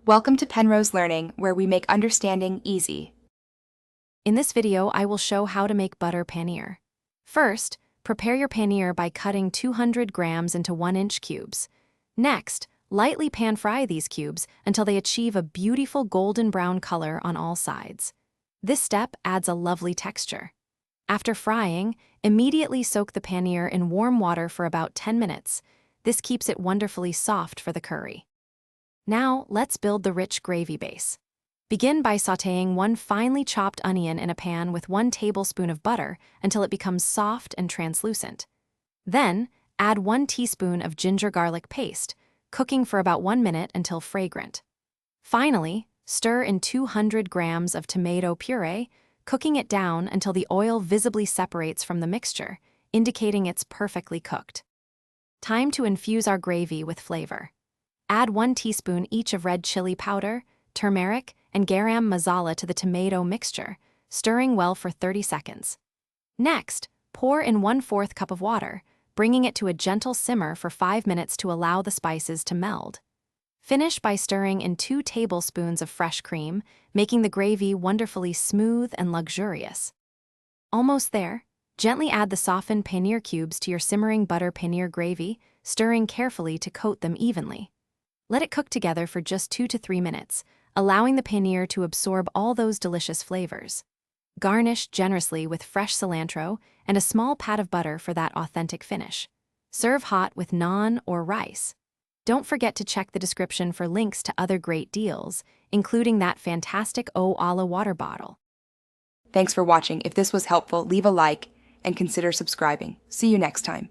Welcome to Penrose Learning, where we make understanding easy. In this video, I will show how to make butter paneer. First, prepare your paneer by cutting 200 grams into 1-inch cubes. Next, lightly pan-fry these cubes until they achieve a beautiful golden brown color on all sides. This step adds a lovely texture. After frying, immediately soak the paneer in warm water for about 10 minutes. This keeps it wonderfully soft for the curry. Now, let's build the rich gravy base. Begin by sautéing 1 finely chopped onion in a pan with 1 tablespoon of butter until it becomes soft and translucent. Then, add 1 teaspoon of ginger garlic paste, cooking for about 1 minute until fragrant. Finally, stir in 200 grams of tomato puree, cooking it down until the oil visibly separates from the mixture, indicating it's perfectly cooked. Time to infuse our gravy with flavor. Add 1 teaspoon each of red chili powder, turmeric, and garam masala to the tomato mixture, stirring well for 30 seconds. Next, pour in 1/4 cup of water, bringing it to a gentle simmer for 5 minutes to allow the spices to meld. Finish by stirring in 2 tablespoons of fresh cream, making the gravy wonderfully smooth and luxurious. Almost there, gently add the softened paneer cubes to your simmering butter paneer gravy, stirring carefully to coat them evenly. Let it cook together for just 2 to 3 minutes, allowing the paneer to absorb all those delicious flavors. Garnish generously with fresh cilantro and a small pat of butter for that authentic finish. Serve hot with naan or rice. Don't forget to check the description for links to other great deals, including that fantastic O-Ala water bottle. Thanks for watching. If this was helpful, leave a like and consider subscribing. See you next time.